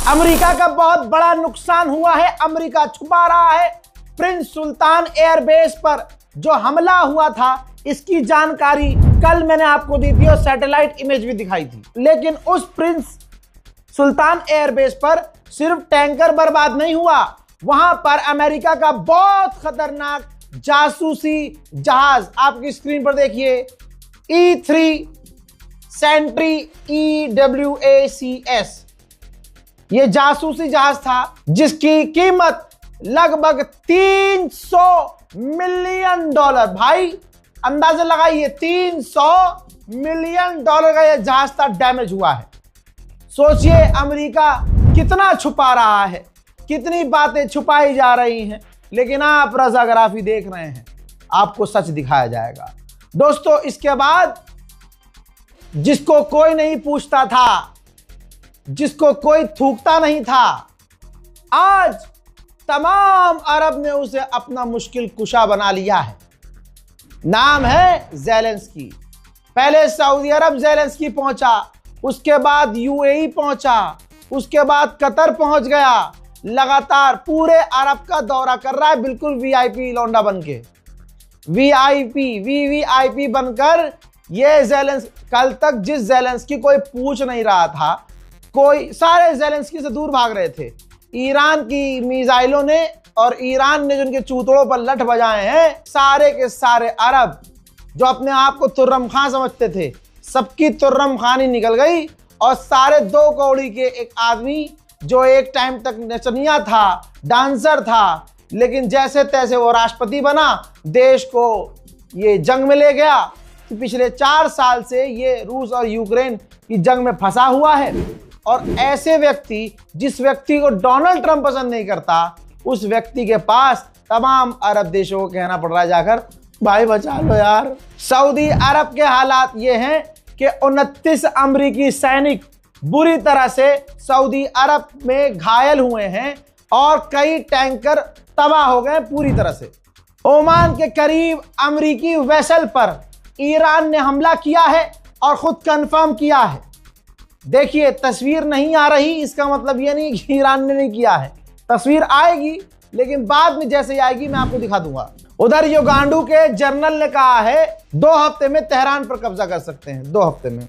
America का बहुत बड़ा नुकसान हुआ है। अमेरिका छुपा रहा है। प्रिंस सुल्तान एयरबेस पर जो हमला हुआ था इसकी जानकारी कल मैंने आपको दी थी और सैटेलाइट इमेज भी दिखाई थी। लेकिन उस प्रिंस सुल्तान एयरबेस पर सिर्फ टैंकर बर्बाद नहीं हुआ, वहां पर अमेरिका का बहुत खतरनाक जासूसी जहाज, आपकी स्क्रीन पर देखिए, E3 सेंट्री EWACS, ये जासूसी जहाज था जिसकी कीमत लगभग $300 मिलियन। भाई अंदाजा लगाइए, $300 मिलियन का यह जहाज था डैमेज हुआ है। सोचिए अमेरिका कितना छुपा रहा है, कितनी बातें छुपाई जा रही हैं, लेकिन आप रज़ाग्राफी देख रहे हैं, आपको सच दिखाया जाएगा। दोस्तों, इसके बाद जिसको कोई नहीं पूछता था, जिसको कोई थूकता नहीं था, आज तमाम अरब ने उसे अपना मुश्किल कुशा बना लिया है। नाम है ज़ेलेंस्की। पहले सऊदी अरब ज़ेलेंस्की पहुंचा, उसके बाद UAE पहुंचा, उसके बाद कतर पहुंच गया। लगातार पूरे अरब का दौरा कर रहा है, बिल्कुल VIP लौंडा बनके, VVIP बनकर। ये ज़ेलेंस्की, कल तक जिस ज़ेलेंस्की कोई पूछ नहीं रहा था, कोई, सारे ज़ेलेंस्की से दूर भाग रहे थे। ईरान की मिसाइलों ने और ईरान ने जिनके चूतड़ों पर लठ बजाए हैं, सारे के सारे अरब जो अपने आप को तुर्रम खां समझते थे, सबकी तुर्रम खानी निकल गई। और सारे 2 कौड़ी के एक आदमी जो एक टाइम तक नचनिया था, डांसर था, लेकिन जैसे तैसे वो राष्ट्रपति बना, देश को ये जंग में ले गया कि पिछले 4 साल से ये रूस और यूक्रेन की जंग में फंसा हुआ है। और ऐसे व्यक्ति, जिस व्यक्ति को डोनाल्ड ट्रंप पसंद नहीं करता, उस व्यक्ति के पास तमाम अरब देशों को कहना पड़ रहा है जाकर, भाई बचा लो यार। सऊदी अरब के हालात ये हैं कि 29 अमरीकी सैनिक बुरी तरह से सऊदी अरब में घायल हुए हैं और कई टैंकर तबाह हो गए पूरी तरह से। ओमान के करीब अमरीकी वेसल पर ईरान ने हमला किया है और खुद कंफर्म किया है। देखिए, तस्वीर नहीं आ रही, इसका मतलब ये नहीं कि ईरान ने नहीं किया है। तस्वीर आएगी, लेकिन बाद में जैसे ही आएगी मैं आपको दिखा दूंगा। उधर युगांडू के जनरल ने कहा है 2 हफ्ते में तेहरान पर कब्जा कर सकते हैं, 2 हफ्ते में।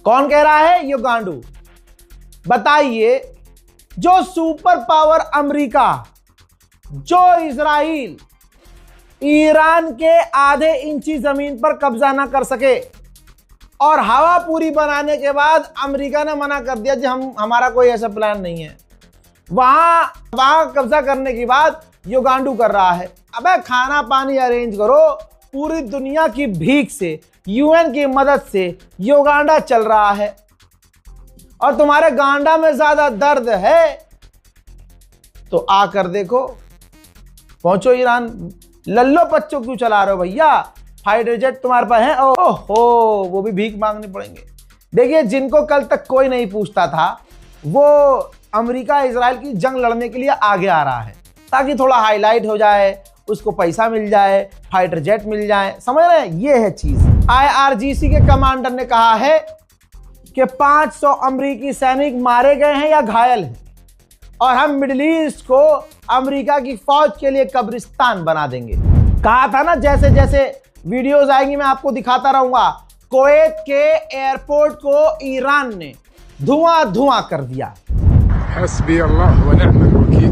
कौन कह रहा है? युगांडू। बताइए, जो सुपर पावर अमेरिका, जो इजराइल ईरान के आधे इंची जमीन पर कब्जा ना कर सके और हवा पूरी बनाने के बाद अमेरिका ने मना कर दिया कि हमारा कोई ऐसा प्लान नहीं है, वहां कब्जा करने के बाद युगांडू कर रहा है। अबे खाना पानी अरेंज करो, पूरी दुनिया की भीख से, UN की मदद से युगांडा चल रहा है और तुम्हारे गांडा में ज्यादा दर्द है तो आकर देखो, पहुंचो ईरान। लल्लो पच्चो क्यों चला रहे हो भैया? फाइटर जेट तुम्हारे पास है, ओहो, वो भी भीख मांगने पड़ेंगे। देखिए, जिनको कल तक कोई नहीं पूछता था, वो अमेरिका इजराइल की जंग लड़ने के लिए आगे आ रहा है ताकि थोड़ा हाईलाइट हो जाए, उसको पैसा मिल जाए, फाइटर जेट मिल जाए। समझ रहे हैं? ये है चीज। IRGC के कमांडर ने कहा है कि 500 अमेरिकी सैनिक मारे गए हैं या घायल हैं और हम मिडिल ईस्ट को अमेरिका की फौज के लिए कब्रिस्तान बना देंगे। कहा था ना, जैसे जैसे वीडियोस आएंगी मैं आपको दिखाता रहूंगा। कुवैत के एयरपोर्ट को ईरान ने धुआं कर दिया। हस्बी अल्लाह व निअमल वकील,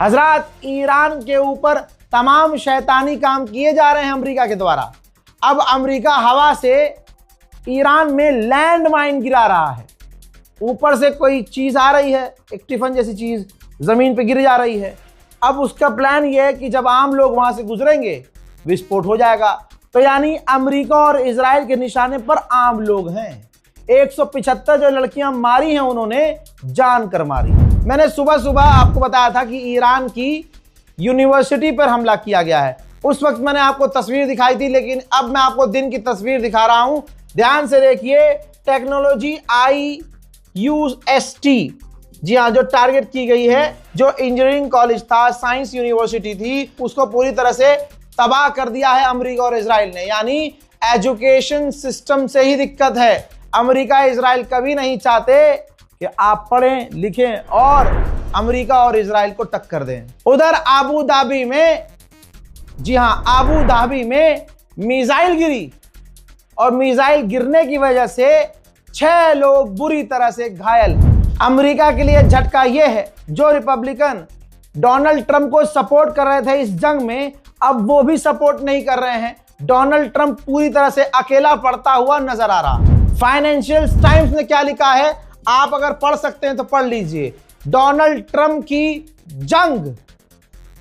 हजरात, ईरान के ऊपर तमाम शैतानी काम किए जा रहे हैं अमेरिका के द्वारा। अब अमेरिका हवा से ईरान में लैंड माइन गिरा रहा है। ऊपर से कोई चीज आ रही है, एक टिफन जैसी चीज जमीन पे गिर जा रही है। अब उसका प्लान यह है कि जब आम लोग वहां से गुजरेंगे विस्फोट हो जाएगा। तो यानी अमेरिका और इजराइल के निशाने पर आम लोग हैं। 175 जो लड़कियां मारी हैं उन्होंने जान कर मारी। मैंने सुबह सुबह आपको बताया था कि ईरान की यूनिवर्सिटी पर हमला किया गया है। उस वक्त मैंने आपको तस्वीर दिखाई थी, लेकिन अब मैं आपको दिन की तस्वीर दिखा रहा हूं। ध्यान से देखिए, टेक्नोलॉजी IUST, जी हाँ, जो टारगेट की गई है, जो इंजीनियरिंग कॉलेज था, साइंस यूनिवर्सिटी थी, उसको पूरी तरह से तबाह कर दिया है अमेरिका और इजराइल ने। यानी एजुकेशन सिस्टम से ही दिक्कत है। अमेरिका इजराइल कभी नहीं चाहते कि आप पढ़ें लिखें और अमेरिका और इजराइल को टक्कर दें। उधर आबू धाबी में, जी हाँ, आबू धाबी में मिसाइल गिरी और मिसाइल गिरने की वजह से 6 लोग बुरी तरह से घायल। अमेरिका के लिए झटका यह है, जो रिपब्लिकन डोनाल्ड ट्रंप को सपोर्ट कर रहे थे इस जंग में, अब वो भी सपोर्ट नहीं कर रहे हैं। डोनाल्ड ट्रंप पूरी तरह से अकेला पड़ता हुआ नजर आ रहा। फाइनेंशियल टाइम्स ने क्या लिखा है, आप अगर पढ़ सकते हैं तो पढ़ लीजिए। डोनाल्ड ट्रंप की जंग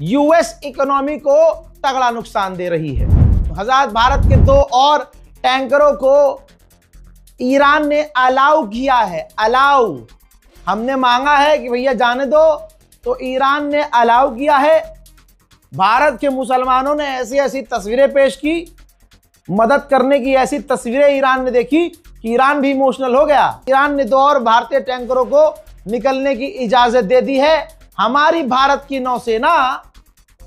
यूएस इकोनॉमी को तगड़ा नुकसान दे रही है। हज़ार भारत के 2 और टैंकरों को ईरान ने अलाउ किया है। अलाउ, हमने मांगा है कि भैया जाने दो, तो ईरान ने अलाउ किया है। भारत के मुसलमानों ने ऐसी ऐसी तस्वीरें पेश की, मदद करने की ऐसी तस्वीरें ईरान ने देखी कि ईरान भी इमोशनल हो गया। ईरान ने 2 और भारतीय टैंकरों को निकलने की इजाजत दे दी है। हमारी भारत की नौसेना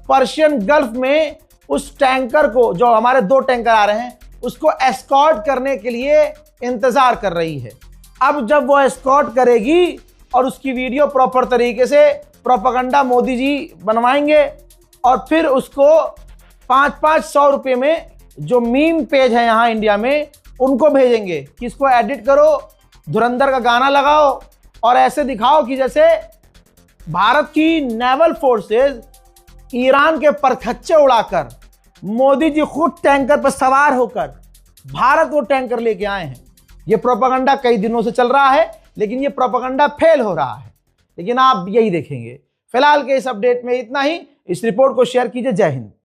पर्शियन गल्फ में उस टैंकर को, जो हमारे 2 टैंकर आ रहे हैं, उसको एस्कॉर्ट करने के लिए इंतजार कर रही है। अब जब वो एस्कॉर्ट करेगी और उसकी वीडियो प्रॉपर तरीके से प्रोपेगेंडा मोदी जी बनवाएंगे और फिर उसको 500-500 रुपये में, जो मीम पेज है यहाँ इंडिया में, उनको भेजेंगे कि इसको एडिट करो, धुरंधर का गाना लगाओ और ऐसे दिखाओ कि जैसे भारत की नेवल फोर्सेस ईरान के परखच्चे उड़ाकर, मोदी जी खुद टैंकर पर सवार होकर भारत वो टैंकर लेके आए हैं। ये प्रोपेगेंडा कई दिनों से चल रहा है, लेकिन ये प्रोपेगेंडा फेल हो रहा है। लेकिन आप यही देखेंगे। फिलहाल के इस अपडेट में इतना ही। इस रिपोर्ट को शेयर कीजिए। जय हिंद।